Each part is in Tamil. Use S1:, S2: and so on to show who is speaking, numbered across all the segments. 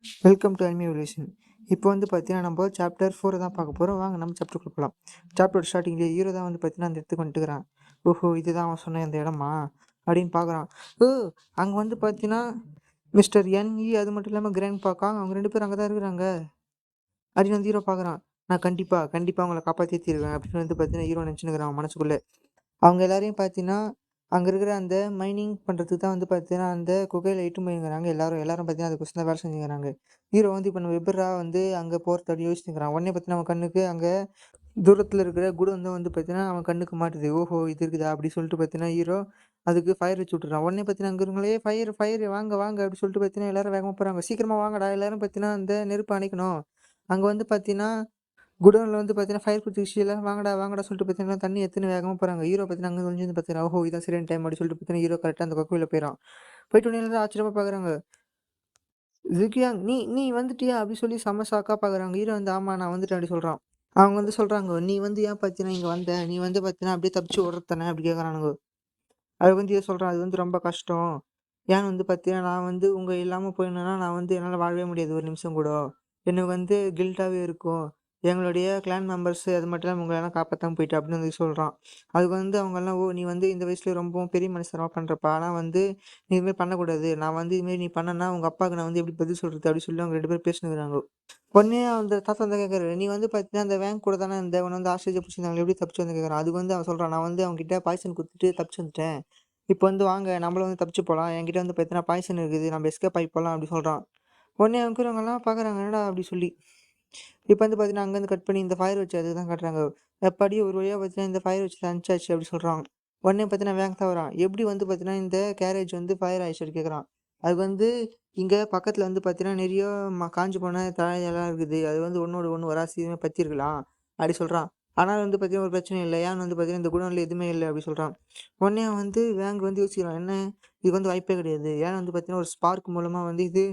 S1: Welcome to anime evolution. இப்போ வந்து பார்த்தீங்கன்னா நம்ம சாப்டர் 4 தான் பார்க்க போகிறோம். வாங்க நம்ம சாப்டருக்குள்ள போகலாம். சாப்டர் ஸ்டார்டிங்லேயே ஹீரோ தான் வந்து பார்த்தீங்கன்னா அந்த இடத்துக்கு வந்துட்டுக்கிறான். ஓஹோ, இதுதான் அவன் சொன்ன அந்த இடமா அப்படின்னு பார்க்குறான். ஓ, அங்கே வந்து பார்த்தீங்கன்னா மிஸ்டர் என்இ அது மட்டும் இல்லாமல் கிராண்ட் பார்க்காங்க, அவங்க 2 பேரும் அங்கே தான் இருக்கிறாங்க அப்படின்னு வந்து ஹீரோ பார்க்குறான். நான் கண்டிப்பாக அவங்கள காப்பாற்றி தீருவேன் அப்படின்னு வந்து பார்த்தீங்கன்னா ஹீரோ நினச்சினுக்கிறான் மனசுக்குள்ளே. அவங்க எல்லாரையும் பார்த்தீங்கன்னா அங்கே இருக்கிற அந்த மைனிங் பண்ணுறதுக்கு தான் வந்து பார்த்தீங்கன்னா அந்த குகையில் இட்டு போயிருக்கிறாங்க. எல்லாரும் பார்த்தீங்கன்னா அதுக்கோசம் தான் வேலை செஞ்சுக்கிறாங்க. ஹீரோ வந்து இப்போ நம்ம எப்படிரா வந்து அங்கே போகிறது அப்படி யோசிச்சுக்கிறான். உடனே பார்த்தீங்கன்னா அவன் கண்ணுக்கு அங்கே தூரத்தில் இருக்கிற குடம் வந்து பார்த்தீங்கன்னா அவன் கண்ணுக்கு மாட்டுது. ஓஹோ, இது இருக்குதா அப்படி சொல்லிட்டு பார்த்தீங்கன்னா ஹீரோ அதுக்கு ஃபயர் வச்சு விட்டுறான். உடனே பார்த்தீங்கன்னா அங்கே இருங்களே ஃபயர் வாங்க வாங்க அப்படி சொல்லிட்டு பார்த்தீங்கன்னா எல்லாரும் வேகமாக போகிறாங்க. சீக்கிரமாக வாங்கடா, எல்லாரும் பார்த்தீங்கன்னா அந்த நெருப்பு அணைக்கணும். அங்கே வந்து பார்த்தீங்கன்னா குடோன்ல வந்து பார்த்தீங்கன்னா ஃபயர் குதிச்சுல வாங்கடா வாங்கடா சொல்லிட்டு பார்த்தீங்கன்னா தண்ணி எத்தனை வேகமாக போகிறாங்க. ஹீரோ பார்த்தீங்கன்னா அங்கே கொஞ்சம் பார்த்தீங்கன்னா ஓஹோ, இதான் சரியான டைம் அப்படி சொல்லிட்டு பார்த்தீங்கன்னா ஹீரோ கரெக்டாக அந்த கொக்குள்ள போயிடறான். போயிட்டு உடனே எல்லாரும் ஆச்சரியமாக பார்க்குறாங்க. ஜிகியாங், நீ நீ வந்துட்டியா அப்படி சொல்லி செம்ம ஷாக்காக பார்க்குறாங்க. ஹீரோ வந்து ஆமாம் நான் வந்துட்டேன் அப்படி சொல்கிறான். அவங்க வந்து சொல்கிறாங்க, நீ வந்து ஏன் பார்த்தீங்கன்னா இங்கே வந்த, நீ வந்து பார்த்தீங்கன்னா அப்படியே தப்பிச்சு ஓடுறதானே அப்படி கேட்குறானுங்க. அது வந்து ஹீரோ சொல்கிறான், அது வந்து ரொம்ப கஷ்டம். ஏன்னு வந்து பார்த்தீங்கன்னா நான் வந்து உங்கள் இல்லாமல் போயிருந்தேன்னா நான் வந்து என்னால் வாழவே முடியாது ஒரு நிமிஷம் கூட. எனக்கு வந்து கில்ட்டாகவே இருக்கும். எங்களுடைய கிளான் மெம்பர்ஸ் அது மட்டும் இல்லாமல் உங்களெல்லாம் காப்பாற்றாம போயிட்டு அப்படின்னு வந்து சொல்கிறான். அதுக்கு வந்து அவங்கெல்லாம் ஓ, நீ வந்து இந்த வயசுல ரொம்பவும் பெரிய மனுஷனாக பண்ணுறப்ப, ஆனால் வந்து நீ இதுமாரி பண்ணக்கூடாது. நான் வந்து இதுமாரி நீ பண்ணனா உங்கள் அப்பாவுக்கு நான் வந்து எப்படி பதில் சொல்கிறது அப்படி சொல்லி அவங்க 2 பேரும் பேசினுக்கிறாங்க. உடனே அந்த தாத்தா வந்து கேட்குறாரு, நீ வந்து பார்த்தீங்கன்னா அந்த வேன் கூட தானே இருந்த, உன்னை வந்து ஆஸ்திரேலியா பிடிச்சிருந்தாங்க எப்படி தப்பிச்சு வந்து கேட்குறான். அதுக்கு வந்து அவன் சொல்கிறான், நான் வந்து அவங்ககிட்ட பாய்சன் கொடுத்துட்டு தப்பிச்சு வந்துட்டேன். இப்போ வந்து வாங்க நம்மளும் வந்து தப்பிச்சு போகலாம். என்கிட்ட வந்து பார்த்தீங்கன்னா பாய்சன் இருக்குது, நம்ம எஸ்கேப் ஆகி போகலாம் அப்படி சொல்கிறான். உடனே இருக்கிறவங்கலாம் பார்க்குறாங்க என்னடா அப்படி சொல்லி. இப்போ வந்து பார்த்தீங்கன்னா அங்கேருந்து கட் பண்ணி இந்த ஃபயர் வச்சு அதுக்கு தான் காட்டுறாங்க. எப்படி ஒரு வழியாக பார்த்தீங்கன்னா இந்த ஃபயர் வச்சு அனுப்பிச்சாச்சு அப்படி சொல்கிறாங்க. உடனே பார்த்தீங்கன்னா வேங்க தான் வரான். எப்படி வந்து பார்த்தீங்கன்னா இந்த கேரேஜ் வந்து ஃபயர் ஆயிடுச்சு அப்படி கேட்குறான். அது வந்து இங்கே பக்கத்தில் வந்து பார்த்தீங்கன்னா நிறைய காஞ்சு போன தழையெல்லாம் இருக்குது. அது வந்து ஒன்றோட ஒன்று வராசியுமே பற்றிருக்கலாம் அப்படி சொல்கிறான். ஆனால் வந்து பார்த்தீங்கன்னா ஒரு பிரச்சனை இல்லை. ஏன்னு வந்து பார்த்தீங்கன்னா இந்த குடோனில் எதுவுமே இல்லை அப்படி சொல்கிறான். உடனே அவன் வந்து வேங்க வந்து யோசிக்கிறான், என்ன இது வந்து வாய்ப்பே கிடையாது. ஏன்னா வந்து பார்த்தீங்கன்னா ஒரு ஸ்பார்க் மூலமாக வந்து இது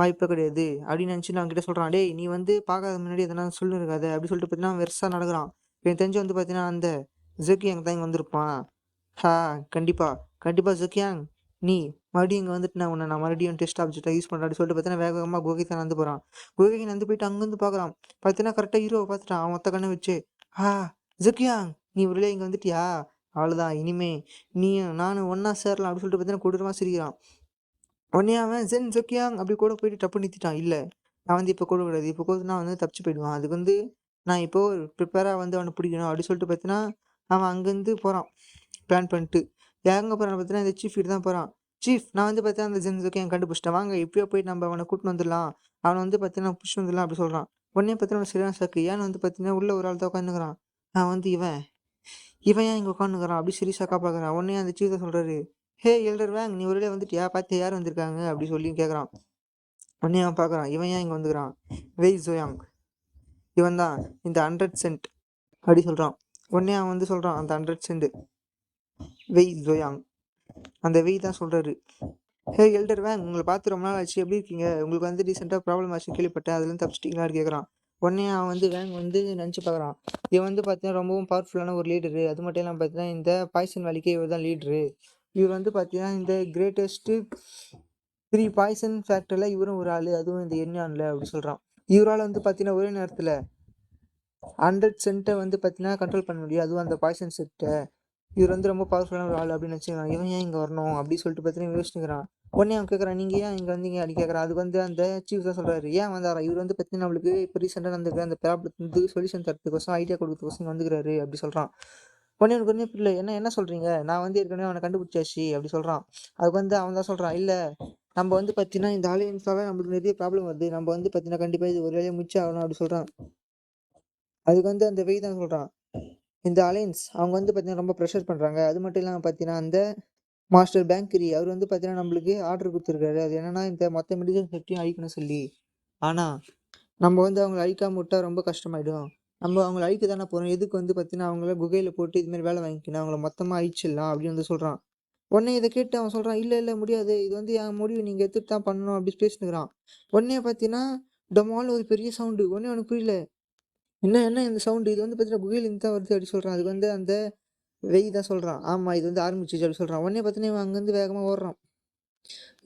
S1: வாய்ப்பே கிடையாது அப்படின்னு நினச்சி நான் அவன்கிட்ட சொல்கிறான். டேய், நீ வந்து பார்க்காத முன்னாடி எதனா சொல்லிருக்காத அப்படி சொல்லிட்டு பார்த்தீங்கன்னா வெறுசா நடக்கிறான். எனக்கு தெரிஞ்சு வந்து பார்த்தீங்கன்னா அந்த ஜக்கியாங் தான் இங்கே வந்திருப்பான். ஹா, கண்டிப்பாக ஜக்கியாங், நீ மறுபடியும் இங்கே வந்துட்டு நான் மறுபடியும் டெஸ்ட் ஆப்ஜெக்டாக யூஸ் பண்ணுறேன் அப்படின்னு சொல்லிட்டு பார்த்தீங்கன்னா வேகமாக குகைக்கு தான் நடந்து போகிறான். குகைக்கு நடந்து போயிட்டு அங்கேருந்து பார்க்குறான். பார்த்தீங்கன்னா கரெக்டாக ஹீரோவை பார்த்துட்டான் அவன் ஒத்த கண்ணை வச்சு. ஹா, ஜக்கியாங், நீ உள்ளே இங்கே வந்துட்டியா, அவ்வளோதான் இனிமே நீயும் நானும் ஒன்றா சேரலாம் அப்படின்னு சொல்லிட்டு பார்த்தீங்கன்னா கொடூரமாக சிரிக்கிறான். உடனே அவன் ஜென் ஜோக்கியாங் அப்படி கூட போயிட்டு டப்பு நிறுத்திட்டான். இல்லை, நான் வந்து இப்போ கூடக்கூடாது, இப்போ கூடனா வந்து தப்பிச்சு போயிடுவான். அதுக்கு வந்து நான் இப்போ ப்ரிப்பேராக வந்து அவனை பிடிக்கணும் அப்படி சொல்லிட்டு பார்த்தீங்கன்னா அவன் அங்கேருந்து போகிறான் பிளான் பண்ணிட்டு. எங்கே போகிறான்னு பார்த்தீங்கன்னா இந்த சீஃப் கிட்ட தான் போகிறான். சீஃப், நான் வந்து பார்த்தீங்கன்னா அந்த ஜென் ஜோக்கியாங் கண்டுபிடிச்சிட்டேன், வாங்க இப்படியோ போயிட்டு நம்ம அவனை கூட்டின்னு வந்துடலாம், அவனை வந்து பார்த்தீங்கன்னா புடிச்சு வந்துடலாம் அப்படி சொல்கிறான். உடனே பார்த்தீங்கன்னா சரியான சாக்கு. ஏன்னு வந்து பார்த்தீங்கன்னா உள்ள ஒரு ஆள் தான் உட்காந்துக்கிறான். அவன் வந்து இவன் இவன் ஏன் இங்கே உட்காந்துக்கிறான் அப்படி சீரியஸாக பார்க்குறான். உடனே அந்த சீஃப் சொல்கிறாரு, ஹே எல்டர் வேங், நீ ஒருவேளை வந்துட்டியா, பார்த்து யார் வந்திருக்காங்க அப்படி சொல்லி கேட்குறான். உடனே அவன் பார்க்குறான், இவன் ஏன் இங்கே வந்துக்கிறான். வெய் ஜோயாங், இவன் தான் இந்த 100 சென்ட் அப்படி சொல்கிறான். உடனே அவன் வந்து சொல்கிறான், அந்த 100 சென்ட் வெய் ஜோயாங், அந்த வெய் தான் சொல்கிறாரு. ஹே எல்டர் வேங், உங்களை பார்த்து ரொம்ப நாள் ஆச்சு, எப்படி இருக்கீங்க, உங்களுக்கு வந்து ரீசெண்டாக ப்ராப்ளம் ஆச்சு கேள்விப்பட்டேன், அதுலேருந்து தப்பிச்சிட்டிங்களான்னு கேட்குறான். உடனே அவன் வந்து வேங் வந்து நினச்சி பார்க்குறான், இவன் வந்து பார்த்தீங்கன்னா ரொம்பவும் பவர்ஃபுல்லான ஒரு லீடரு. அது மட்டும் இல்லாமல் பார்த்தீங்கன்னா இந்த பாய்சன் வேலைக்கே இவர் தான் லீடரு. இவர் வந்து பார்த்தீங்கன்னா இந்த கிரேட்டஸ்ட்டு 3 பாய்சன் ஃபேக்டரியில் இவரும் ஒரு ஆள், அதுவும் இந்த என்யானில் அப்படி சொல்கிறான். இவரால் வந்து பார்த்தீங்கன்னா ஒரே நேரத்தில் 100 சென்ட்டை வந்து பார்த்தீங்கன்னா கண்ட்ரோல் பண்ண முடியும், அதுவும் அந்த பாய்சன் செட்டை. இவர் வந்து ரொம்ப பவர்ஃபுல்லான ஒரு ஆள் அப்படின்னு வச்சுக்கிறான். இவன் ஏன் இங்கே வரணும் அப்படி சொல்லிட்டு பார்த்தீங்கன்னா யோசிச்சுக்கிறான். உடனே அவன் கேட்குறான், நீங்கள் ஏன் இங்கே வந்தீங்க அப்படி கேட்குறான். அதுக்கு வந்து அந்த சீஃப் தான் சொல்கிறாரு, ஏன் வந்தாரா, இவர் வந்து பார்த்தீங்கன்னா நம்மளுக்கு இப்போ ரீசெண்டாக நடந்துக்கிற அந்த ப்ராப்ளத்துக்கு வந்து சொல்யூஷன் தரத்துக்கோசம் ஐடியா கொடுக்கறதுக்கோசம் வந்துக்கிறாரு அப்படி சொல்கிறான். உடனே எனக்கு ஒன்றும் புரியல, என்ன சொல்கிறீங்க, நான் வந்து ஏற்கனவே அவனை கண்டுபிடிச்சாச்சு அப்படி சொல்கிறான். அதுக்கு வந்து அவன் தான் சொல்கிறான், இல்லை நம்ம வந்து பார்த்தீங்கன்னா இந்த அலையன்ஸால் நம்மளுக்கு நிறைய ப்ராப்ளம் வருது, நம்ம வந்து பார்த்தீங்கன்னா கண்டிப்பாக இது ஒரு வேலையை முடிச்சு ஆகணும் அப்படி சொல்கிறான். அதுக்கு வந்து அந்த வெய் தான் சொல்கிறான், இந்த அலையன்ஸ் அவங்க வந்து பார்த்தீங்கன்னா ரொம்ப ப்ரெஷர் பண்ணுறாங்க. அது மட்டும் இல்லாமல் பார்த்தீங்கன்னா அந்த மாஸ்டர் பேங்கரி அவர் வந்து பார்த்தீங்கன்னா நம்மளுக்கு ஆர்டர் கொடுத்துருக்காரு. அது என்னன்னா இந்த மொத்த மெடிசன் செட்டையும் அழிக்கணும் சொல்லி. ஆனால் நம்ம வந்து அவங்கள அழிக்காம விட்டா ரொம்ப கஷ்டமாயிடும். நம்ம அவங்கள அழிக்க தானே போகிறோம், எதுக்கு வந்து பார்த்தீங்கன்னா அவங்கள குகையில் போட்டு இதுமாரி வேலை வாங்கிக்கணும், அவங்கள மொத்தமாக அழிச்சிடலாம் அப்படின்னு வந்து சொல்கிறான். உடனே இதை கேட்டு அவன் சொல்கிறான், இல்லை முடியாது, இது வந்து என் முடிவு, நீங்கள் எடுத்துட்டு தான் பண்ணணும் அப்படி பேசினுக்கிறான். உடனே பார்த்தீங்கன்னா டொமால்னு ஒரு பெரிய சவுண்டு. உடனே அவனுக்கு புரியல, என்ன இந்த சவுண்டு, இது வந்து பார்த்தீங்கன்னா குகையிலேருந்து தான் வருது அப்படி சொல்கிறான். அதுக்கு வந்து அந்த வெய் தான் சொல்கிறான், ஆமாம் இது வந்து ஆரம்பிச்சிச்சு அப்படி சொல்கிறான். உடனே பார்த்தீங்கன்னா இவன் அங்கேருந்து வேகமாக ஓடுறான்.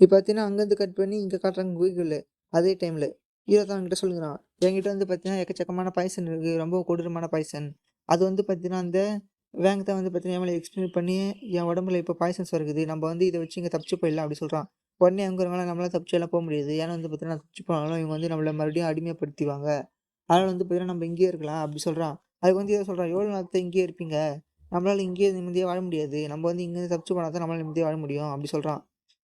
S1: இப்போ பார்த்தீங்கன்னா அங்கேருந்து கட் பண்ணி இங்கே காட்டுறாங்க குகைக்குள்ள. அதே டைமில் ஹீரோ தான் அவன்கிட்ட சொல்லுங்கிறான், என்கிட்ட வந்து பார்த்தீங்கன்னா எக்கச்சக்கமான பாய்சன் இருக்குது, ரொம்ப கொடூரமான பாய்சன். அது வந்து பார்த்தீங்கன்னா அந்த வேங்க தான் வந்து பார்த்தீங்கன்னா என் மேலே எக்ஸ்பிளைன் பண்ணி என் உடம்புல இப்போ பாய்சன்ஸ் வருகுது, நம்ம வந்து இதை வச்சு இங்கே தப்பிச்சு போயிடலாம் அப்படி சொல்கிறான். உடனே அங்கே இருக்கவங்களாம் நம்மளால தப்பிச்சு எல்லாம் போக முடியாது, ஏன்னா வந்து பார்த்தீங்கன்னா தப்பிச்சு போனாலும் இவங்க வந்து நம்மளை மறுபடியும் அடிமைப்படுத்திடுவாங்க. அதனால வந்து பார்த்தீங்கன்னா நம்ம இங்கேயே இருக்கலாம் அப்படி சொல்கிறான். அதுக்கு வந்து இதை சொல்கிறான், எவ்வளோ நாள் இங்கேயே இருப்பீங்க, நம்மளால இங்கேயே நிம்மதியாக வாழ முடியாது, நம்ம வந்து இங்கேருந்து தப்பிச்சு போனால் தான் நம்மளால நிம்மதியாக வாழ முடியும் அப்படி சொல்கிறான்.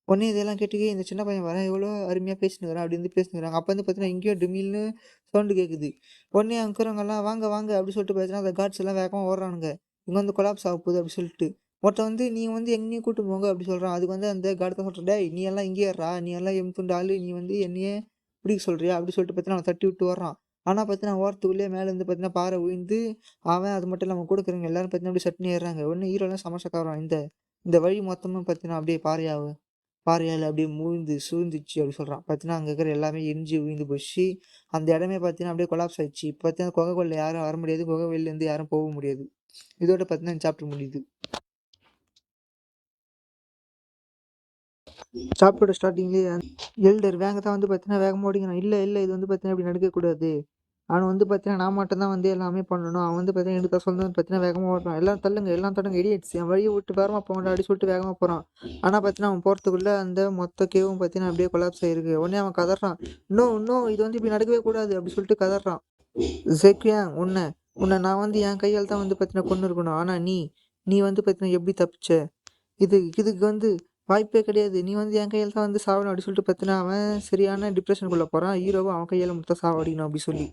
S1: உடனே இதெல்லாம் கேட்டுக்கே இந்த சின்ன பையன் வரேன் எவ்வளோ அருமையாக பேசினுக்கிறான் அப்படி வந்து பேசினுக்கிறாங்க. அப்போ வந்து பார்த்தீங்கன்னா எங்கேயோ டிமில்னு சவுண்டு கேட்குது. உடனே அங்கே இருக்கிறவங்கலாம் வாங்க வாங்க அப்படி சொல்லிட்டு பார்த்தீங்கன்னா அந்த கார்ட்ஸ் எல்லாம் வேகமாக ஓடுறானுங்க. இங்கே வந்து கொலாப்ஸ் ஆக போகுது அப்படி சொல்லிட்டு. ஒருத்தன் வந்து நீ வந்து எங்கேயும் கூட்டு போங்க அப்படி சொல்கிறான். அதுக்கு வந்து அந்த கார்டு தான் சொல்கிறேன், டேய் நீ எல்லாம் இங்கேயே ஏறா, நீ எல்லாம் எம் ஆளு, நீ வந்து என்னையே பிடிக்க சொல்கிறியா அப்படி சொல்லிட்டு பார்த்தீங்கன்னா அவன் தட்டி விட்டு வர்றான். ஆனால் பார்த்தீங்கன்னா ஓரத்துக்குள்ளே மேலேருந்து பார்த்தீங்கன்னா பாறை விழுந்து அவன் அது மட்டும் இல்லாமல் கூட இருக்கிறவங்க எல்லாரும் பார்த்தீங்கன்னா அப்படியே சட்னி ஏறுறாங்க. உடனே ஹீரோலாம் சமோசாக்காரன் இந்த இந்த வழி மொத்தமும் பார்த்தீங்கன்னா அப்படியே பாறையால அப்படியே மூழ்ந்து சூழ்ந்துச்சு அப்படி சொல்றான். பார்த்தீங்கன்னா, அங்க இருக்கிற எல்லாமே எரிஞ்சு விழுந்து போச்சு. அந்த இடமே பார்த்தீங்கன்னா, அப்படியே கொலாப்ஸ் ஆயிடுச்சு. இப்ப பார்த்தீங்கன்னா, குகைக்குள்ள யாரும் வர முடியாது. குகை வெளிலேருந்து யாரும் போகவும் முடியாது. இதோட பார்த்தீங்கன்னா, இந்த சாப்டர் முடியுது. சாப்டரோட ஸ்டார்டிங்லேயே எல்டர் வேங்க தான் வந்து பார்த்தீங்கன்னா, வேகமா ஓடிக்கிறான். இல்ல, இல்ல இது வந்து பார்த்தீங்கன்னா, இப்படி நடக்கக்கூடாது. அவன் வந்து பார்த்தீங்கன்னா, நான் மட்டும் தான் வந்து எல்லாமே பண்ணணும். அவன் வந்து பார்த்தீங்கன்னா, எனக்கு தான் சொல்லணும்னு பார்த்தீங்கன்னா, வேகமா ஓடுறான். எல்லாம் தள்ளுங்க, எல்லாம் தள்ளுங்க இடியட்ஸ், என் வழிய விட்டு வேகமா போங்கடா அப்படி சொல்லிட்டு வேகமா போறான். ஆனா பார்த்தீங்கன்னா, அவன் போறதுக்குள்ள அந்த மொத்த கேவும் பார்த்தீங்கன்னா, அப்படியே கொலாப்ஸ் ஆயிருக்கு. உடனே அவன் கதறான், நோ, நோ இது வந்து இப்படி நடக்கவே கூடாது அப்படி சொல்லிட்டு கதறான். ஜெக்யாங் உன்ன உன்ன நான் வந்து என் கையால் தான் வந்து பார்த்தீங்கன்னா கொன்னு இருக்கணும். ஆனா நீ வந்து பார்த்தீங்கன்னா எப்படி தப்பிச்ச? இதுக்கு வந்து வாய்ப்பே கிடையாது. நீ வந்து என் கையால தான் வந்து சாவணும் அப்படி சொல்லிட்டு பார்த்தீங்கன்னா, அவன் சரியான டிப்ரஷனுக்குள்ள போறான். ஹீரோவும் அவன் கையால மட்டும் தான் சாவடிக்கணும் அப்படி சொல்லி.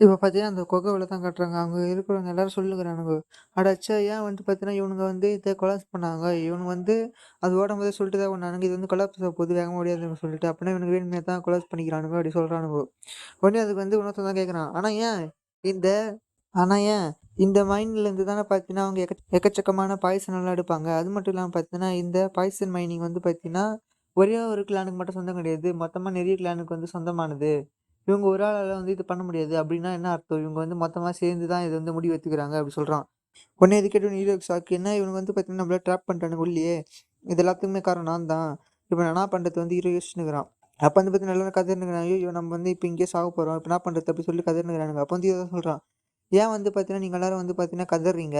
S1: இப்ப பார்த்தீங்கன்னா, அந்த குகைக்குள்ள தான் காட்டுறாங்க. அங்க இருக்கிறவங்க எல்லாரும் சொல்லுகிறானுங்க, "அட ச்சே! ஏன் வந்து பார்த்தீங்கன்னா, இவனுங்க வந்து இத கொலாப்ஸ் பண்ணாங்க. இவனுங்க வந்து அது ஓடும்போதே சொல்லிட்டு தான் ஓடுனானுங்க. இது வந்து கொலாப்ஸ் ஆக போகுது வேகமா ஓடியாருன்னு சொல்லிட்டு. அப்பன்னா இவனுங்க வேணும்னே தான் கொலாப்ஸ் பண்ணிக்கிறானுங்க" அப்படி சொல்றானுங்க. உடனே அதுக்கு வந்து இன்னொருத்தன் தான் கேட்குறான், இந்த ஆனா ஏன் இந்த மைன்லேருந்து தானே பார்த்தீங்கன்னா, அவங்க எக்கச்சக்கமான பாய்சன் எல்லாம் எடுப்பாங்க. அது மட்டும் இல்லாம பார்த்தீங்கன்னா, இந்த பாய்சன் மைனிங் வந்து பார்த்தீங்கன்னா, ஒரே ஒரு கிளானுக்கு மட்டும் சொந்தம் கிடையாது. மொத்தமா நிறைய கிளானுக்கு வந்து சொந்தமானது. இவங்க ஒரு ஆளால வந்து இது பண்ண முடியாது. அப்படின்னா என்ன அர்த்தம்? இவங்க வந்து மொத்தமா சேர்ந்து தான் இது வந்து முடிவு எடுத்துக்கிறாங்க அப்படி சொல்றான். உடனே இது கேட்டவுடனே ஹீரோக்கு ஷாக். என்ன இவனுங்க வந்து பார்த்தீங்கன்னா, நம்மள ட்ராப் பண்ணிட்டானுங்க உள்ளயே. இது எல்லாத்துக்குமே காரணம் நான் தான். இப்ப நான் என்ன பண்றது வந்து ஹீரோ யோசிச்சுன்னுக்கிறான். அப்ப வந்து பார்த்தீங்கன்னா, எல்லாரும் கதறினுக்கிறாங்க. ஐயய்யோ! நம்ம வந்து இப்ப இங்கேயே சாக போறோம். இப்ப என்ன பண்றது? அப்படி சொல்லி கதறினுக்கிறானுங்க. அப்ப வந்து ஹீரோ தான் சொல்றான். ஏன் வந்து பார்த்தீங்கன்னா, நீங்க எல்லாரும் வந்து பார்த்தீங்கன்னா கதர்றீங்க?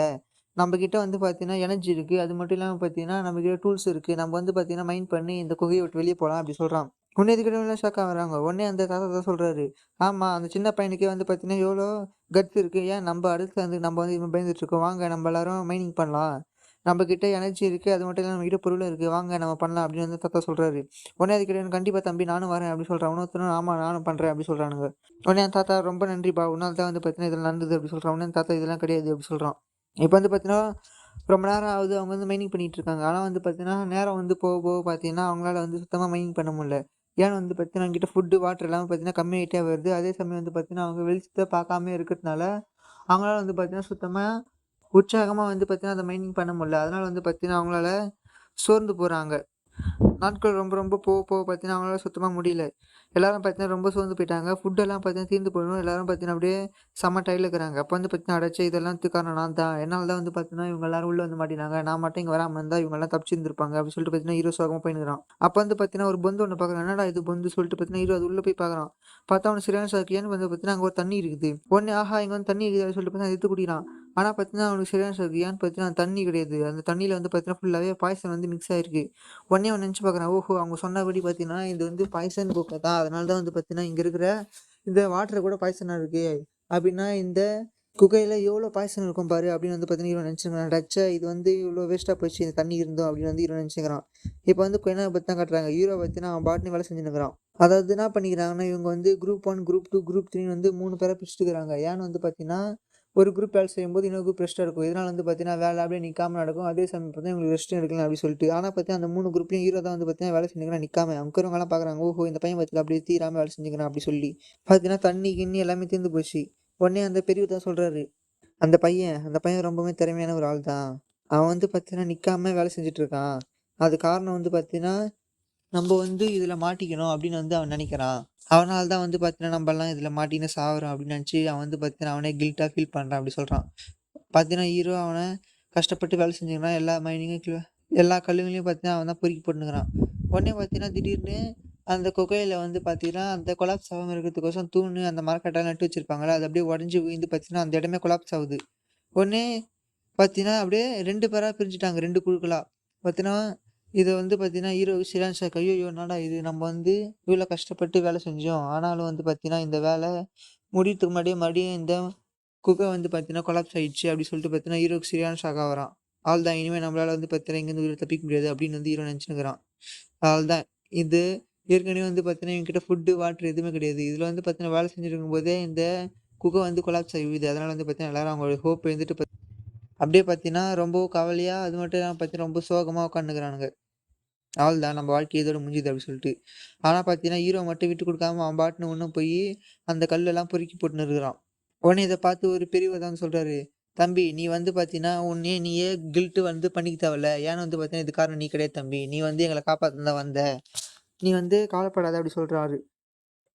S1: நம்மகிட்ட வந்து பார்த்தீங்கன்னா எனர்ஜி இருக்கு. அது மட்டும் இல்லாம பார்த்தீங்கன்னா, நம்மகிட்ட டூல்ஸ் இருக்கு. நம்ம வந்து பார்த்தீங்கன்னா மைண்ட் பண்ணி இந்த குகைய விட்டு வெளிய போலாம் அப்படி சொல்றான். உடனே இதுக்கு எல்லாம் ஷாக் ஆகுறாங்க. உடனே அந்த தாத்தா தான் சொல்றாரு, ஆமா அந்த சின்ன பையனுக்கே வந்து பார்த்தீங்கன்னா எவ்வளோ கட்ஸ் இருக்கு. ஏன் நம்ம அடுத்து வந்து நம்ம வந்து இவன் பயந்துட்டு இருக்கோம். வாங்க நம்ம எல்லாரும் மைனிங் பண்ணலாம். நம்மகிட்ட எனர்ஜி இருக்கு. அது மட்டும் இல்லாம நம்மகிட்ட பொருளும் இருக்கு. வாங்க நம்ம பண்ணலாம் அப்படின்னு வந்து தாத்தா சொல்றாரு. உடனே அதுக்கு கண்டிப்பா தம்பி நானும் வரேன் அப்படி சொல்றான். இன்னொருத்தனும் ஆமா நானும் பண்றேன் அப்படி சொல்றானுங்க. உடனே என் தாத்தா ரொம்ப நன்றிப்பா. உன்னால தான் வந்து பார்த்தீங்கன்னா இதெல்லாம் நடந்தது அப்படி சொல்றான். உடனே என் தாத்தா இதெல்லாம் கிடையாது அப்படி சொல்றான். இப்ப வந்து பார்த்தீங்கன்னா, ரொம்ப நேரம் ஆகுது. அவங்க வந்து மைனிங் பண்ணிட்டு இருக்காங்க. ஆனா வந்து பார்த்தீங்கன்னா, நேரம் வந்து போக போக பார்த்தீங்கன்னா, அவங்களால வந்து சுத்தமா மைனிங் பண்ண முடியல. ஏன்னு வந்து பார்த்தீங்கன்னா, அவங்ககிட்ட ஃபுட்டு, வாட்டர் எல்லாமே பார்த்தீங்கன்னா கம்மியாயிட்டே வருது. அதே சமயம் வந்து பார்த்தீங்கன்னா, அவங்க வெளிச்சத்த பார்க்காம இருக்கிறதுனால, அவங்களால வந்து பார்த்தீங்கன்னா, சுத்தமா உற்சாகமா வந்து பார்த்தீங்கன்னா, அத மைனிங் பண்ண முடியல. அதனால வந்து பார்த்தீங்கன்னா, அவங்களால சோர்ந்து போறாங்க. நாட்கள் ரொம்ப ரொம்ப போக போக பார்த்தீங்கன்னா, அவங்களால சுத்தமா முடியல. எல்லாரும் பார்த்தீங்கன்னா, ரொம்ப சோர்ந்து போயிட்டாங்க. ஃபுட்டெல்லாம் பார்த்தீங்கன்னா தீர்ந்து போயிடும். எல்லாரும் பார்த்தீங்கன்னா, அப்படியே செம்ம டயர்ட்ல இருக்கிறாங்க. அப்போ வந்து பார்த்தீங்கன்னா, அடச்சே இதெல்லாத்துக்கும் காரணம் நான் தான். என்னால தான் வந்து பார்த்தீங்கன்னா, இவங்க எல்லாரும் உள்ள வந்து மாட்டினாங்க. நான் மட்டும் இங்க வராம இருந்தா இவங்கலாம் தப்பிச்சிருந்திருப்பாங்க. அப்படின்னு சொல்லிட்டு பார்த்தீங்கன்னா, ஹீரோ சோகமா போயின்னுக்கிறான். அப்போ வந்து பார்த்தீங்கன்னா, ஒரு பொந்து ஒண்ணு பார்க்குறான். என்னடா இது பொந்து சொல்லிட்டு பார்த்தீங்கன்னா, ஹீரோ அது உள்ள போய் பார்க்குறான். பார்த்தா அவனுக்கு சரியான ஷாக். ஏன்னு வந்து பார்த்தீங்கன்னா, அங்க ஒரு தண்ணி இருக்குது. உடனே ஆஹா இங்க வந்து தண்ணி இருக்குது அப்படின்னு சொல்லிட்டு பார்த்தீங்கன்னா, எடுத்து குடிக்கிறான். ஆனா பார்த்தீங்கன்னா, அவனுக்கு சரியான ஷாக். ஏன்னு பார்த்தீங்கன்னா, அந்த தண்ணி கிடையாது. அந்த தண்ணியில வந்து பார்த்தீங்கன்னா, ஃபுல்லாவே பாய்சன் வந்து மிக்ஸ் ஆயிருக்கு. உடனே அவன் நினச்சு பார்க்குறான். ஓஹோ! அவங்க சொன்னபடி பார்த்தீங்கன்னா, இது வந்து பாய்சன் குகை தான். அதனால தான் வந்து பார்த்தீங்கன்னா, இங்க இருக்கிற இந்த வாட்டர் கூட பாய்சனா இருக்கு. அப்படின்னா இந்த குகையில எவ்வளோ பாய்சன் இருக்கும் பாரு அப்படின்னு வந்து பார்த்தீங்கன்னா, இவன் நினச்சிக்கிறான். டச்சா இது வந்து இவ்வளோ வேஸ்ட்டாக போச்சு இந்த தண்ணி இருந்தோம் அப்படின்னு வந்து இவன் நினச்சிக்கிறான். இப்போ வந்து கொஞ்ச நேரம் பத்தி தான் காட்டுறாங்க. ஹீரோ பார்த்தீங்கன்னா, அவன் பாட்டுன்னு வேலை செஞ்சுன்னுக்கிறான். அதாவது என்ன பண்ணிக்கிறாங்கன்னா, இவங்க வந்து குரூப் 1, குரூப் 2, குரூப் 3 வந்து 3 பேரா பிரிச்சுட்டுக்கிறாங்க. ஏன்னு வந்து பார்த்தீங்கன்னா, ஒரு குரூப் வேலை செய்யும்போது இன்னொரு குரூப் ரெஸ்ட்டா இருக்கும். இதனால வந்து பார்த்தீங்கன்னா, வேலை அப்படியே நிக்காம நடக்கும். அதே சமயம் பார்த்தீங்கன்னா, இவங்களுக்கு ரெஸ்ட்டும் எடுக்கலாம் அப்படின்னு சொல்லிட்டு. ஆனா பார்த்தீங்கன்னா, அந்த 3 குரூப்லயும் ஹீரோ தான் வந்து பார்த்தீங்கன்னா, வேலை செஞ்சுக்கிறான் நிக்காம. அங்க இருக்கிறவங்கலாம் பார்க்குறாங்க. ஓஹோ! இந்த பையன் பார்த்தீங்களா அப்படியே தீராம வேலை செஞ்சுக்கிறான் அப்படி சொல்லி. பார்த்தீங்கன்னா, தண்ணி, கிண்ணி எல்லாமே தீர்ந்து போச்சு. உடனே அந்த பெரியவர் தான் சொல்றாரு. அந்த பையன் ரொம்பவுமே திறமையான ஒரு ஆள் தான். அவன் வந்து பார்த்தீங்கன்னா, நிக்காம வேலை செஞ்சுட்டு இருக்கான். அது காரணம் வந்து பார்த்தீங்கன்னா, நம்ம வந்து இதில மாட்டிக்கணும் அப்படின்னு வந்து அவன் நெனைக்கிறான். அவனால தான் வந்து பார்த்தீங்கன்னா, நம்பலாம் இதில மாட்டின்னு சாவுறோம் அப்படின்னு நெனச்சு, அவன் வந்து பார்த்தீங்கன்னா, அவனே கில்ட்டா ஃபீல் பண்றான் அப்படி சொல்றான். பார்த்தீங்கன்னா, ஹீரோ அவன கஷ்டப்பட்டு வேலை செஞ்சுக்கிறான். எல்லா மைனிங்கும் எல்லா கல்லுங்களையும் பார்த்தீங்கன்னா, அவன் தான் பொறுக்கி போட்டுன்னுக்கிறான். உடனே பார்த்தீங்கன்னா, திடீர்னு அந்த குகையில வந்து பார்த்தீங்கன்னா, அந்த கொலாப்ஸ் ஆகாம இருக்கிறதுக்கோசரம் தூணு அந்த மரக்கட்டலாம் நட்டு வச்சிருப்பாங்கல்ல, அது அப்படியே உடைஞ்சு விழுந்து பார்த்தீங்கன்னா, அந்த இடமே கொலாப்ஸ் ஆவுது. உடனே பார்த்தீங்கன்னா, அப்படியே 2 பேரா பிரிஞ்சுட்டாங்க. 2 குழுக்களா. பார்த்தீங்கன்னா, இத வந்து பார்த்தீங்கன்னா, ஹீரோ ஷிரான் ஷாக்கு ஐய்யய்யோ! என்னடா இது நம்ம வந்து இவ்வளோ கஷ்டப்பட்டு வேலை செஞ்சோம். ஆனாலும் வந்து பார்த்தீங்கன்னா, இந்த வேலை முடியறதுக்கு முன்னாடியே மறுபடியும் இந்த குகை வந்து பார்த்தீங்கன்னா, கொலாப்ஸ் ஆயிடுச்சு அப்படின்னு சொல்லிட்டு பார்த்தீங்கன்னா, ஹீரோக்கு சரியான ஷாக் ஆகுறான். அவ்வளதான் இனிமே நம்மளால வந்து பார்த்தீங்கன்னா, இங்கேருந்து உயிர தப்பிக்க முடியாது அப்படின்னு வந்து ஹீரோ நெனச்சுன்னுருக்கான். அவ்வளதான். இது ஏற்கனவே வந்து பார்த்தீங்கன்னா, இவன்கிட்ட ஃபுட்டு, வாட்டர் எதுவுமே கிடையாது. இதில வந்து பார்த்தீங்கன்னா, வேலை செஞ்சுட்டு இருக்கும்போதே இந்த குகை வந்து கொலாப்ஸ் ஆகி விழுது. அதனால வந்து பார்த்தீங்கன்னா, எல்லாரும் அவங்களோட ஹோப் இழந்துட்டு அப்படியே பார்த்தீங்கன்னா, ரொம்ப கவலையா அது மட்டும் இல்லாம பார்த்தீங்கன்னா, ரொம்ப சோகமா உட்காந்துக்கிறானுங்க. அவ்வளதான் நம்ம வாழ்க்கை இதோட முடிஞ்சுது அப்படின்னு சொல்லிட்டு. ஆனா பார்த்தீங்கன்னா, ஹீரோ மட்டும் விட்டு குடுக்காம அவன் பாட்டுன்னு இன்னும் போயி அந்த கல்லெல்லாம் பொறுக்கி போட்டுன்னு இருக்கிறான். உடனே இத பார்த்து ஒரு பெரியவர் தான் சொல்றாரு, "தம்பி நீ வந்து பார்த்தீங்கன்னா, உன்னையே நீயே கில்ட் வந்து பண்ணிக்க தேவையில்ல. ஏன்னு வந்து பார்த்தீங்கன்னா, இதுக்கு காரணம் நீ கிடையாது தம்பி. நீ வந்து எங்கள காப்பாத்த தான் வந்த. நீ வந்து கவலைப்படாத" அப்படி சொல்றாரு.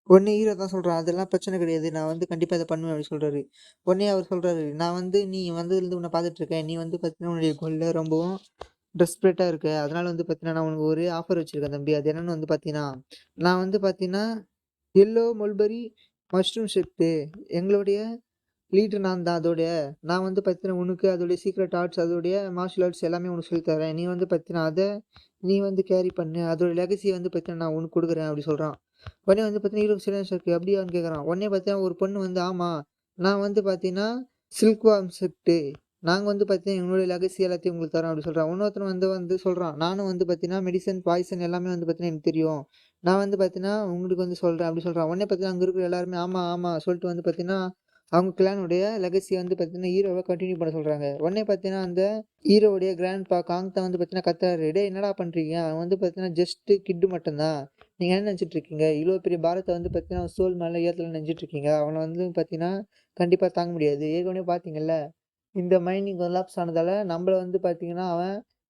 S1: உடனே ஹீரோ தான் சொல்றான், "அதெல்லாம் பிரச்சனை கிடையாது. நான் வந்து கண்டிப்பா இத பண்ணுவேன்" அப்படி சொல்றாரு. உடனே அவர் சொல்றாரு, "நான் வந்து நீ வந்ததுலருந்து உன்ன பார்த்துட்டு இருக்கேன். நீ வந்து பார்த்தீங்கன்னா, உன்னுடைய கோல்ல ரொம்பவும் டெஸ்பரேட்டா இருக்க. அதனால வந்து பார்த்தீங்கன்னா, நான் உனக்கு ஒரு ஆஃபர் வச்சிருக்கேன் தம்பி. அது என்னன்னு வந்து பார்த்தீங்கன்னா, நான் வந்து பார்த்தீங்கன்னா, எல்லோ மல்பெர்ரி மஷ்ரூம் ஷேக்கு எங்களுடைய லீடர் நான் தான் அதோடைய. நான் வந்து பார்த்தீங்கன்னா, உனக்கு அதோடைய சீக்ரெட் ஆர்ட்ஸ், அதோடைய மார்ஷியல் ஆர்ட்ஸ் எல்லாமே உனக்கு சொல்லி தரேன். நீ வந்து பார்த்தீங்கன்னா, அத நீ வந்து கேரி பண்ணு. அதோட லெகசிய வந்து பார்த்தீங்கன்னா, நான் உனக்கு குடுக்குறேன்" அப்படி சொல்றான். உடனே வந்து பார்த்தீங்கன்னா, ஹீரோக்கு சரியான ஷாக்கு. "அப்படியான்னு?" கேட்குறான். உடனே பார்த்தீங்கன்னா, ஒரு பொண்ணு வந்து, "ஆமா. நான் வந்து பார்த்தீங்கன்னா, சில்க் வார்ம் செட்டு. நாங்க வந்து பார்த்தீங்கன்னா, எங்களுடைய லெகசி எல்லாத்தையும் உங்களுக்கு தரோம்" அப்படி சொல்றான். இன்னொருத்தன் வந்து வந்து சொல்றான், "நானும் வந்து பார்த்தீங்கன்னா, மெடிசின், பாய்சன் எல்லாமே வந்து பார்த்தீங்கன்னா, எனக்கு தெரியும். நான் வந்து பார்த்தீங்கன்னா, உங்களுக்கு வந்து சொல்றேன்" அப்படி சொல்றான். உடனே பார்த்தீங்கன்னா, அங்க இருக்கிற எல்லாருமே, "ஆமா, ஆமா" சொல்லிட்டு வந்து பார்த்தீங்கன்னா, அவங்க கிளானுடைய லெகசிய வந்து பார்த்தீங்கன்னா, ஹீரோவ கன்டின்யூ பண்ண சொல்றாங்க. உடனே பார்த்தீங்கன்னா, அந்த ஹீரோவுடைய கிராண்ட்பா காங்தா வந்து பார்த்தீங்கன்னா கத்துறாரு, "டேய் என்னடா பண்றீங்க? அவன் வந்து பார்த்தீங்கன்னா, ஜஸ்ட் கிட்டு மட்டும் தான். நீங்க என்ன நெனச்சுட்டு இருக்கீங்க? இவ்ளோ பெரிய பாரத்த வந்து பார்த்தீங்கன்னா, அவன் சோல் மேல ஏத்தலாம்னு நெனச்சுட்டு இருக்கீங்க. அவன வந்து பார்த்தீங்கன்னா, கண்டிப்பா தாங்க முடியாது. ஏற்கனவே பார்த்தீங்கல்ல, இந்த மைனிங் கொலாப்ஸ் ஆனதால நம்பள வந்து பார்த்தீங்கன்னா,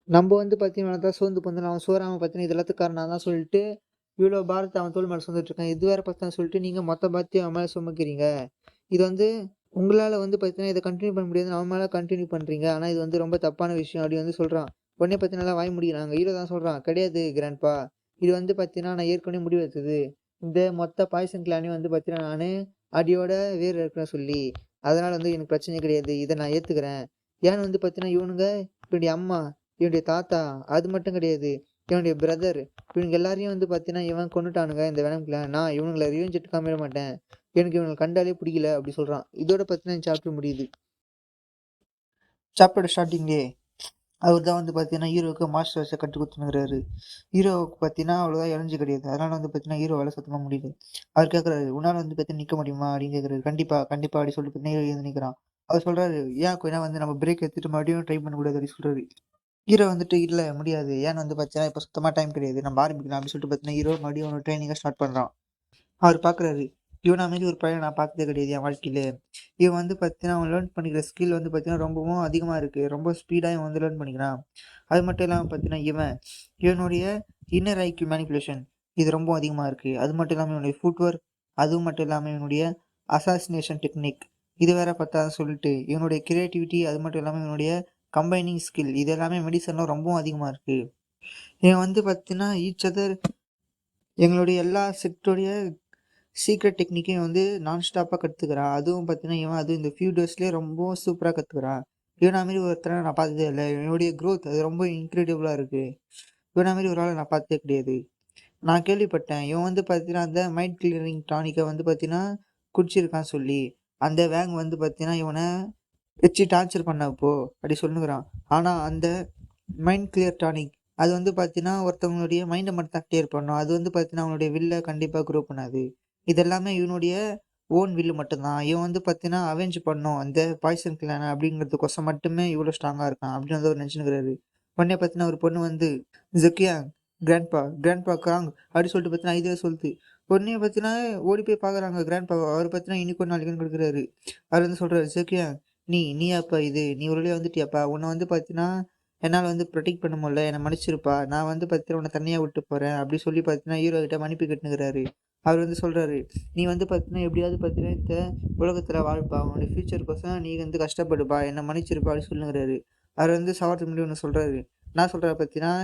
S1: நம்ப வந்து பார்த்தீங்கன்னா, அவன தான் சோர்ந்து போனதுல அவன் சோறாம பார்த்தீங்கன்னா, இது எல்லாத்துக்கும் காரணம் நான் தான் சொல்லிட்டு, இவ்ளோ பாரத்த அவன் தோள் மேல சுமந்துட்டு இருக்கான். இது வேற பத்தாதுன்னு சொல்லிட்டு, நீங்க மொத்த பாரத்தையும் அவன் மேல சுமக்கிறீங்க. இது வந்து உங்களால வந்து பார்த்தீங்கன்னா, இத கன்டின்யூ பண்ண முடியாதுன்னு அவன் மேல கன்டின்யூ பண்றீங்க. ஆனா இது வந்து ரொம்ப தப்பான விஷயம்" அப்படி வந்து சொல்றான். உடனே பார்த்தீங்கன்னா, வாய் மூடிக்கிறாங்க. ஹீரோ தான் சொல்றான், "கிடையாது கிராண்ட்பா. இது வந்து பார்த்தீங்கன்னா, நான் ஏற்கனவே முடிவு எடுத்தது. இந்த மொத்த பாய்சன் கிளானையும் வந்து பார்த்தீங்கன்னா, நானு அடியோட வேர் அறுக்கிறேன்னு சொல்லி. அதனால வந்து எனக்கு பிரச்சனையே கிடையாது. இத நான் ஏத்துக்கிறேன். ஏன்னு வந்து பார்த்தீங்கன்னா, இவனுங்க இவனுடைய அம்மா, இவனுடைய தாத்தா, அது மட்டும் கிடையாது. இவனுடைய பிரதர் இவனுங்க எல்லாரையும் வந்து பார்த்தீங்கன்னா, இவன் கொன்னுட்டானுங்க இந்த வெனம் கிளான். நான் இவனுங்கள ரிவெஞ்ச் எடுக்காம விட மாட்டேன். எனக்கு இவங்கள கண்டாலே பிடிக்கல" அப்படி சொல்றான். இதோட பார்த்தீங்கன்னா, இந்த சாப்டர் முடியுது. சாப்டரோட ஸ்டார்ட்டிங்லயே அவர் தான் வந்து பார்த்தீங்கன்னா, ஹீரோவுக்கு மார்ஷல் ஆர்ட்ஸ கத்துக் குடுத்துன்னுருக்காரு. ஹீரோவுக்கு பார்த்தீங்கன்னா, அவ்வளோதான் எலர்ஜி கிடையாது. அதனால வந்து பார்த்தீங்கன்னா, ஹீரோவால சுத்தமா முடியல. அவர் கேட்குறாரு, "உன்னால வந்து பார்த்தீங்கன்னா நிக்க முடியுமா?" அப்படின்னு கேட்குறாரு. "கண்டிப்பா, கண்டிப்பா" அப்படின்னு சொல்லிட்டு பார்த்தீங்கன்னா, ஹீரோ எழுந்து நிக்கிறான். அவர் சொல்றாரு, "ஏன் கொஞ்ச நேரம் வந்து நம்ம பிரேக் எடுத்துட்டு மறுபடியும் ட்ரை பண்ணக்கூடாது?" அப்படின்னு சொல்றாரு. ஹீரோ வந்துட்டு, "இல்ல முடியாது. ஏன்னு வந்து பார்த்தீங்கன்னா, இப்ப சுத்தமா டைம் கிடையாது. நம்ம ஆரம்பிக்கலாம்" அப்படின்னு சொல்லிட்டு பார்த்தீங்கன்னா, ஹீரோ மறுபடியும் ஒரு ட்ரெய்னிங்க ஸ்டார்ட் பண்றான். அவரு பார்க்குறாரு. இவன மாரி ஒரு பையன நான் பார்த்ததே கிடையாது என் வாழ்க்கையில. இவன் வந்து பார்த்தீங்கன்னா, அவன் லேர்ன் பண்ணிக்கிற ஸ்கில் வந்து பார்த்தீங்கன்னா, ரொம்பவும் அதிகமா இருக்கு. ரொம்ப ஸ்பீடா இவன் வந்து லேர்ன் பண்ணிக்கிறான். அது மட்டும் இல்லாம பார்த்தீங்கன்னா, இவனுடைய இன்னர் ஐக்யூ மேனிபுலேஷன் இது ரொம்ப அதிகமா இருக்கு. அது மட்டும் இல்லாம இவனுடைய ஃபுட்வொர்க், அதுவும் மட்டும் இல்லாம இவனுடைய அசாசினேஷன் டெக்னிக் இது வேற பத்தாதுன்னு சொல்லிட்டு, இவனுடைய கிரியேட்டிவிட்டி அது மட்டும் இல்லாம இவனுடைய கம்பைனிங் ஸ்கில் இது எல்லாமே மெடிசன்ல ரொம்பவும் அதிகமா இருக்கு. இவன் வந்து பார்த்தீங்கன்னா, ஈச் அதர் எங்களுடைய எல்லா செக்டோடைய சீக்ரெட் டெக்னிக்கையும் வந்து நான் ஸ்டாப்பா கத்துக்கிறான். அதுவும் பார்த்தீங்கன்னா, இவன் அதுவும் இந்த ஃபியூ டேஸ்லயே ரொம்பவும் சூப்பரா கத்துக்கிறான். இவன மாரி ஒருத்தர நான் பார்த்ததே இல்ல. இவனுடைய குரோத் அது ரொம்ப இன்கிரெடிபிளா இருக்கு. இவன மாரி ஒரு ஆள நான் பார்த்ததே கிடையாது. நான் கேள்விப்பட்டேன். இவன் வந்து பார்த்தீங்கன்னா, அந்த மைண்ட் கிளியரிங் டானிக்க வந்து பார்த்தீங்கன்னா, குடிச்சிருக்கான்னு சொல்லி. அந்த வேங் வந்து பார்த்தீங்கன்னா, இவன வச்சு டார்ச்சர் பண்ணப்போ அப்படி சொல்லுகிறான். ஆனா அந்த மைண்ட் கிளியர் டானிக் அது வந்து பார்த்தீங்கன்னா, ஒருத்தவங்களுடைய மைண்ட மட்டும் தான் கிளியர் பண்ணும். அது வந்து பார்த்தீங்கன்னா, அவனுடைய வில்ல கண்டிப்பா குரோ பண்ணாது. இது எல்லாமே இவனுடைய ஓன் வில்லு மட்டும் தான். இவன் வந்து பார்த்தீங்கன்னா, அவெஞ்ச் பண்ணணும். அந்த பாய்சன் கிளான அப்படிங்கிறதுக்கோசம் மட்டுமே இவ்வளோ ஸ்ட்ராங்கா இருக்கான். அப்படின்னு வந்து அவரு நெனச்சுன்னுருக்காரு. உடனே பார்த்தீங்கன்னா, ஒரு பொண்ணு வந்து "ஜக்கியாங், கிராண்ட்பா காங்" அப்படி சொல்லிட்டு பார்த்தீங்கன்னா, இதுவே சொல்லுது. உடனே பார்த்தீங்கன்னா, ஓடி போய் பார்க்குறாங்க கிராண்ட்பாவ. அவரு பார்த்தீங்கன்னா, இன்னைக்கும் நாளைக்குன்னு குடுக்குறாரு. அவரு வந்து சொல்றாரு, "ஜக்கியாங் நீயாப்பா இது? நீ ஒரு வழியா வந்துட்டியாப்பா? உன்ன வந்து பார்த்தீங்கன்னா, என்னால வந்து புரொடெக்ட் பண்ண முடியல. என்ன மன்னிச்சிருப்பா. நான் வந்து பார்த்தீங்கன்னா, உன்ன தனியா விட்டு போறேன்." அப்படி சொல்லி பார்த்தீங்கன்னா, ஹீரோ கிட்ட மன்னிப்பு கேட்டுன்னுருக்காரு. அவர் வந்து சொல்றாரு, "நீ வந்து பார்த்தீங்கன்னா, எப்படியாவது பார்த்தீங்கன்னா, இந்த உலகத்துல வாழ்ப்பா. உன்னுடைய ஃபியூச்சர்க்கோசரம் நீ வந்து கஷ்டப்படுப்பா. என்ன மன்னிச்சிருப்பா." அப்படி சொல்லுங்கிறாரு. அவர் வந்து சாவறதுக்கு முன்னாடி ஒண்ணு சொல்றாரு. என்ன சொல்றாரு பார்த்தீங்கன்னா,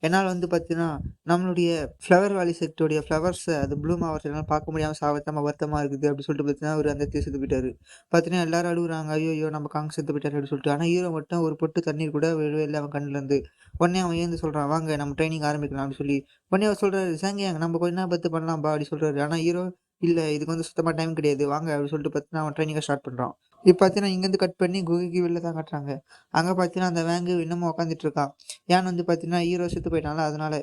S1: என்னால் வந்து பார்த்தீங்கன்னா, நம்மளுடைய ஃப்ளவர் வேலி செக்டோடைய ஃப்ளவர்ஸ அது ப்ளூம் ஆவறத என்னால பார்க்க முடியாம சாவத்தமா வருத்தமா இருக்குது அப்டி சொல்லிட்டு பார்த்தீங்கன்னா, அவரு அந்த இடத்துலயே செத்து போயிட்டாரு. பார்த்தீங்கன்னா எல்லாரும் அழுவுறாங்க. ஐய்யய்யோ! நம்ம காங் செத்து போயிட்டாரு அப்டி சொல்லிட்டு. ஆனா ஹீரோ மட்டும் ஒரு பொட்டு தண்ணீர் கூட விழவே இல்ல அவன் கண்லருந்து. உடனே அவன் எழுந்து சொல்றான், "வாங்க நம்ம ட்ரெய்னிங் ஆரம்பிக்கலாம்" அப்டி சொல்லி. உடனே அவர் சொல்றாரு, "சாங்கியாங் நம்ம கொஞ்ச நேரம் பத்து பண்ணலாம்பா" அப்டி சொல்றாரு. ஆனா ஹீரோ, "இல்ல இதுக்கு வந்து சுத்தமா டைம் கிடையாது. வாங்க" அப்டி சொல்லிட்டு பார்த்தீங்கன்னா, அவன் ட்ரெய்னிங்க ஸ்டார்ட் பண்றான். இப்ப பார்த்தீங்கன்னா, இங்கேருந்து கட் பண்ணி குகைக்கு வெளில தான் காட்டுறாங்க. அங்க பார்த்தீங்கன்னா, அந்த வேங்கு இன்னமும் உட்காந்துட்டு இருக்கான். ஏன்னு வந்து பார்த்தீங்கன்னா, ஹீரோ செத்து போயிட்டான்ல அதனால.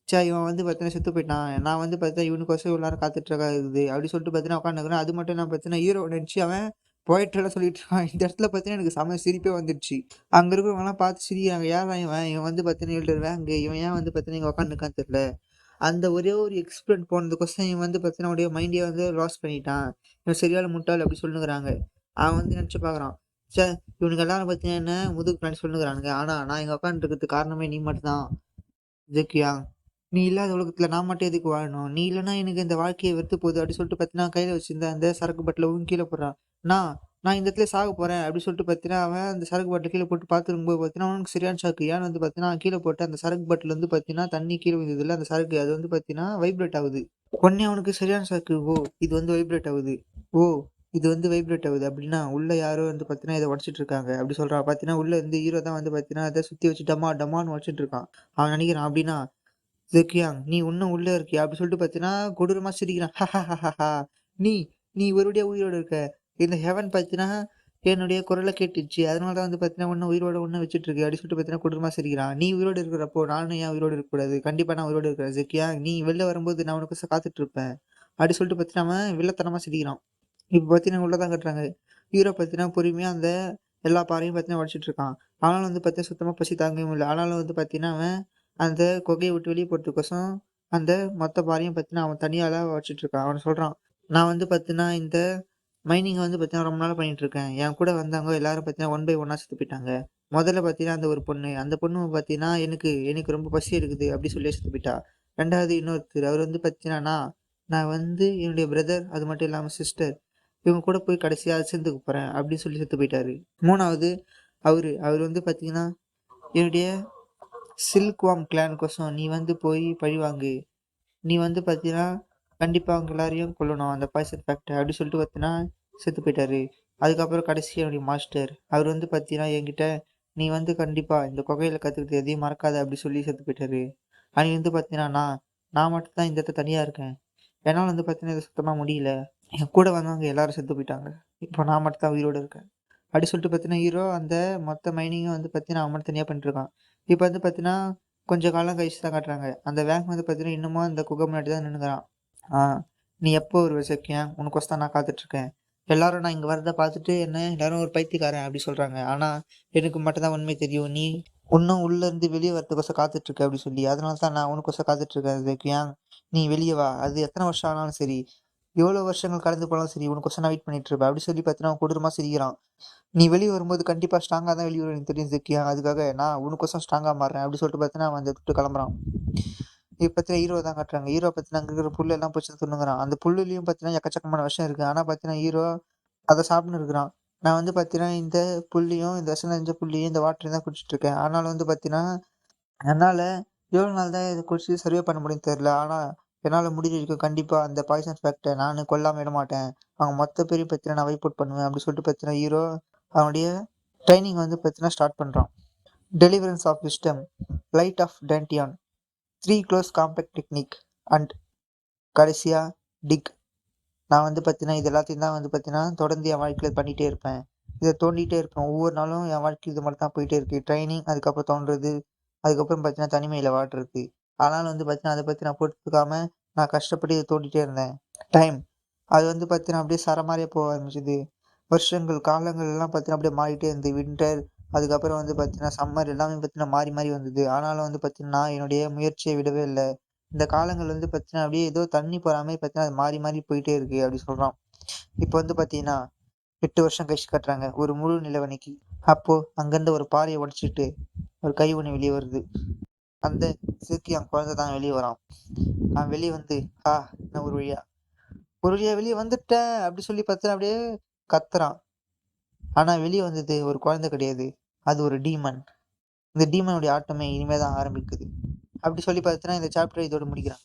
S1: இவன் வந்து பார்த்தீங்கன்னா செத்து போயிட்டான். நான் வந்து பார்த்தா இவனுக்கோசரம் இவ்வளோ நேரம் காத்துட்டு இருக்குது. அப்டி சொல்லிட்டு பார்த்தீங்கன்னா உட்காந்துருக்கிறேன். அது மட்டும் இல்லாம பார்த்தீங்கன்னா, ஹீரோவ நெனச்சு அவன் போயட்ரிலாம் சொல்லிட்டு இருக்கான். இந்த இடத்துல பார்த்தீங்கன்னா, எனக்கு செம்ம சிரிப்பே வந்துடுச்சு. அங்க இருக்கிறவங்கலாம் பார்த்து சிரிக்கிறாங்க. யார்றா இவன்? இவன் வந்து பார்த்தீங்கன்னா எழுதுற வேங்கு. இவன் ஏன் வந்து பார்த்தீங்கன்னா இங்க உட்காந்துருக்கான்னு தெரியல. அந்த ஒரே ஒரு எக்ஸ்பிரிமெண்ட் போனதுக்கோசரம் இவன் வந்து பார்த்தீங்கன்னா, அவனுடைய மைண்டே வந்து லாஸ் பண்ணிட்டான். இவன் சரியான முட்டாள் அப்டி சொல்லுனுக்குறாங்க. அவன் வந்து நெனச்சு பார்க்குறான். ச்சே! இவனுங்க எல்லாரும் பார்த்தீங்கன்னா என்ன முதுகுக்கு பின்னாடி சொல்லுனுக்குறானுங்க. ஆனா நான் இங்க உட்காந்துட்டு காரணமே நீ மட்டும் தான். ஜக்கியா, நீ இல்லாத உலகத்துல நான் மட்டும் எதுக்கு வாழணும்? நீ இல்லன்னா எனக்கு இந்த வாழ்க்கையே வெறுத்து போகுது அப்டி சொல்லிட்டு பார்த்தீங்கன்னா, கையில வச்சிருந்த அந்த சரக்கு பாட்டில ஊத்தி கீழ போடுறான். நான் நான் இந்த இடத்துல சாக போறேன் அப்டி சொல்லிட்டு பார்த்தீங்கன்னா, அவன் அந்த சரக்கு பாட்டில கீழ போட்டு பார்த்துருக்கும்போது பார்த்தீங்கன்னா, அவனுக்கு சரியான ஷாக்கு. ஏன்னு வந்து பார்த்தீங்கன்னா, கீழ போட்ட அந்த சரக்கு பாட்டில் வந்து பார்த்தீங்கன்னா, தண்ணி கீழ விழுந்ததுல்ல அந்த சரக்கு அது வந்து பார்த்தீங்கன்னா, வைப்ரேட் ஆவுது. உடனே அவனுக்கு சரியான ஷாக்கு. ஓ! இது வந்து வைப்ரேட் ஆவுது. ஓ! இது வந்து வைப்ரேட் ஆவுது அப்டின்னா, உள்ள யாரோ வந்து பார்த்தீங்கன்னா, இத உடைச்சிட்டு இருக்காங்க அப்டி சொல்றான். பார்த்தீங்கன்னா, உள்ள இருந்து ஹீரோ தான் வந்து பார்த்தீங்கன்னா, அத சுத்தி வச்சு டமா டமான்னு உடைச்சிட்டு இருக்கான். அவன் நெனைக்கிறான் அப்டின்னா, "ஜக்கியாங், நீ இன்னும் உள்ள இருக்கியா?" அப்படி சொல்லிட்டு பார்த்தீங்கன்னா, கொடூரமா சிரிக்கிறான். "நீ நீ ஒருபடியா உயிரோட இருக்க. இந்த ஹெவன் பார்த்தீன்னா, என்னுடைய குரல கேட்டுச்சு. அதனால தான் வந்து பார்த்தீங்கன்னா, உன்ன உயிரோட இன்னும் வச்சுட்டுருக்கு." அப்படி சொல்லிட்டு பார்த்தீங்கன்னா, கொடூரமா சிரிக்கிறான். "நீ உயிரோட இருக்கிறப்போ, நானும் ஏன் உயிரோட இருக்கக்கூடாது? கண்டிப்பா நான் உயிரோட இருக்கிறேன் ஜக்கியாங். நீ வெளில வரும்போது நான் உனக்கோசரம் காத்துட்டு இருப்பேன்." அப்படி சொல்லிட்டு பார்த்தீங்கன்னா, அவன் வில்லத்தனமா சிரிக்கிறான். இப்ப பார்த்தீங்கன்னா, உள்ள தான் காட்டுறாங்க. ஹீரோ பார்த்தீங்கன்னா, பொறுமையா அந்த எல்லா பாறையும் பார்த்தீங்கன்னா உடைச்சிட்டு இருக்கான். ஆனாலும் வந்து பார்த்தீங்கன்னா, சுத்தமா பசி தாங்கவே முடியல. ஆனாலும் வந்து பார்த்தீங்கன்னா, அவன் அந்த குகைய விட்டு வெளிய போறதுக்கோசரம், அந்த மொத்த பாறையும் பார்த்தீங்கன்னா, அவன் தனியாளா உடைச்சிட்டு இருக்கான். அவன் சொல்றான், "நான் வந்து பார்த்தீங்கன்னா, இந்த மைனிங்க வந்து பார்த்தீங்கன்னா, ரொம்ப நாளா பண்ணிட்டு இருக்கேன். என் கூட வந்தவங்க எல்லாரும் பார்த்தீங்கன்னா, ஒன் பை ஒன்னா செத்து போயிட்டாங்க. மொதல்ல பார்த்தீங்கன்னா, அந்த ஒரு பொண்ணு. அந்த பொண்ணு பார்த்தீங்கன்னா, எனக்கு எனக்கு ரொம்ப பசி எடுக்குது" அப்படி சொல்லி செத்து போயிட்டா. 2வது இன்னொருத்தர். அவரு வந்து பார்த்தீங்கன்னா, நான் வந்து என்னுடைய பிரதர், அது மட்டும் இல்லாம சிஸ்டர் இவங்க கூட போய் கடைசியா சேர்ந்துக்க போறேன் அப்படின்னு சொல்லி செத்து போயிட்டாரு. 3வது அவரு வந்து பார்த்தீங்கன்னா, என்னுடைய சில்க்வார்ம் கிளானுக்கோசரம் நீ வந்து போய் பழிவாங்கு. நீ வந்து பார்த்தீங்கன்னா, கண்டிப்பா அவங்க எல்லாரையும் கொல்லணும். அந்த பாய்சன் ஃபேக்டர் அப்படி சொல்லிட்டு பார்த்தீங்கன்னா, செத்து போயிட்டாரு. அதுக்கப்புறம் கடைசியா என்னுடைய மாஸ்டர். அவர் வந்து பார்த்தீங்கன்னா, என்கிட்ட நீ வந்து கண்டிப்பா இந்த குகையில கத்துக்கிட்டு எதையும் மறக்காத அப்படி சொல்லி செத்து போயிட்டாரு. அன்னைக்கு வந்து பார்த்தீங்கன்னா, நான் மட்டும் தான் இந்த இடத்துல தனியா இருக்கேன். என்னால வந்து பார்த்தீங்கன்னா, இத சுத்தமா முடியல. என் கூட வந்தவங்க எல்லாரும் செத்து போயிட்டாங்க. இப்போ நான் மட்டும் தான் உயிரோட இருக்கேன். அப்படி சொல்லிட்டு பார்த்தீங்கன்னா, ஹீரோ அந்த மொத்த மைனிங்கும் வந்து பார்த்தீங்கன்னா, அவன் மட்டும் தனியா பண்ணிட்டுருக்கான். இப்ப வந்து பார்த்தீங்கன்னா, கொஞ்சம் காலம் கழிச்சு தான் காட்டுறாங்க. அந்த வேங் வந்து பார்த்தீங்கன்னா, இன்னமும் அந்த குகை முன்னாடி தான் நின்னுக்குறான். "ஆ நீ எப்போ வருவ சக்கியா? உனக்கோசரம் தான் நான் காத்துட்ருக்கேன். எல்லாரும் நான் இங்க வரத பார்த்துட்டு என்ன எல்லாரும் ஒரு பைத்தியக்காரன் அப்படி சொல்றாங்க. ஆனா, எனக்கு மட்டும் தான் உண்மை தெரியும். நீ இன்னும் உள்ள இருந்து வெளிய வரதுக்கோசரம் காத்துட்ருக்க" அப்படி சொல்லி. அதனால தான் நான் உனக்கோசரம் காத்துட்ருக்கேன் சக்கியா. நீ வெளிய வா. அது எத்தன வருஷம் ஆனாலும் சரி, எவ்வளோ வருஷங்கள் கடந்து போனாலும் சரி, உனக்கோசரம் நான் வெயிட் பண்ணிட்டு இருப்பேன். அப்படி சொல்லி பார்த்தீங்கன்னா, அவன் கொடூரமா சிரிக்கிறான். "நீ வெளிய வரும்போது கண்டிப்பா ஸ்ட்ராங்கா தான் வெளிய வருவ எனக்கு தெரியும் ஜக்கியா. அதுக்காக நான் உனக்கோசரம் ஸ்ட்ராங்கா மாறுறேன்." அப்படி சொல்லிட்டு பார்த்தீங்கன்னா, அவன் அந்த விட்டு கிளம்புறான். இப்ப பார்த்தீங்கன்னா, ஹீரோவ தான் காட்டுறாங்க. ஹீரோ பார்த்தீங்கன்னா, அங்க இருக்கிற புல்லெல்லாம் பிடிச்சு தின்னுங்குறான். அந்த புல்லுலயும் பார்த்தீங்கன்னா, எக்கச்சக்கமான விஷம் இருக்கு. ஆனா பார்த்தீங்கன்னா, ஹீரோ அத சாப்பிட்டுன்னு இருக்கிறான். நான் வந்து பார்த்தீங்கன்னா, இந்த புல்லையும், இந்த விஷம் நிறைஞ்ச புல்லையும், இந்த வாட்டரையும் தான் குடிச்சிட்டு இருக்கேன். ஆனாலும் வந்து பார்த்தீங்கன்னா, என்னால எவ்வளோ நாள் தான் இத குடிச்சு சர்வே பண்ண முடியும்னு தெரியல. ஆனா, என்னால முடிஞ்ச வரைக்கும் கண்டிப்பா அந்த பாய்சன் ஃபேக்ட்ட நானு கொல்லாம விடமாட்டேன். அவங்க மொத்த பேரையும் பார்த்தீங்கன்னா, நான் வைப் அவுட் பண்ணுவேன். அப்படி சொல்லிட்டு பார்த்தீங்கன்னா, ஹீரோ அவனுடைய ட்ரெய்னிங் வந்து பார்த்தீங்கன்னா, ஸ்டார்ட் பண்றான். Deliverance of wisdom, light of dantian, 3 close compact technique and கடைசியா டிக். நான் வந்து பார்த்தீங்கன்னா, இது எல்லாத்தையும் தான் வந்து பார்த்தீங்கன்னா, தொடர்ந்து என் வாழ்க்கையில பண்ணிட்டே இருப்பேன். இத தோண்டிட்டே இருப்பேன். ஒவ்வொரு நாளும் என் வாழ்க்கையில இது மட்டும் தான் போயிட்டே இருக்கு. ட்ரெய்னிங், அதுக்கப்புறம் தோண்டுறது, அதுக்கப்புறம் பார்த்தீங்கன்னா, தனிமையில வாழ்றது. ஆனாலும் வந்து பார்த்தீங்கன்னா, அத பத்தி நான் பொறுத்துக்காம நான் கஷ்டப்பட்டு இத தோண்டிட்டே இருந்தேன். டைம் அது வந்து பார்த்தீங்கன்னா, அப்படியே சரமாரியா போக ஆரம்பிச்சது. வருஷங்கள், காலங்கள் எல்லாம் பார்த்தீங்கன்னா, அப்படியே மாறிட்டே இருந்தது. வின்டர், அதுக்கப்புறம் வந்து பார்த்தீங்கன்னா, சம்மர் எல்லாமே பார்த்தீங்கன்னா, மாறி மாறி வந்தது. ஆனாலும் வந்து பார்த்தீங்கன்னா, நான் என்னுடைய முயற்சிய விடவே இல்ல. இந்த காலங்கள் வந்து பார்த்தீங்கன்னா, அப்படியே ஏதோ தண்ணி போற மாரி பார்த்தீங்கன்னா, அது மாறி மாறி போயிட்டே இருக்கு அப்படி சொல்றான். இப்ப வந்து பார்த்தீங்கன்னா, 8 வருஷம் கழிச்சு காட்டுறாங்க. ஒரு முழு நிலவணைக்கு. அப்போ அங்கருந்து ஒரு பாறைய உடைச்சுட்டு, ஒரு கை ஒண்ணு வெளிய வருது. அந்த சிறுக்கியான் குழந்தை தான் வெளிய வரான். அவன் வெளிய வந்து, நான் ஒரு வழியா வெளிய வந்துட்டேன் அப்படி சொல்லி பார்த்தா அப்படியே கத்துறான். ஆனா வெளிய வந்தது ஒரு குழந்தை கிடையாது. அது ஒரு டீமன். இந்த டீமனுடைய ஆட்டமே இனிமே தான் ஆரம்பிக்குது. அப்படி சொல்லி பார்த்தீங்கன்னா இந்த சாப்டர் இதோட முடிக்கிறாங்க.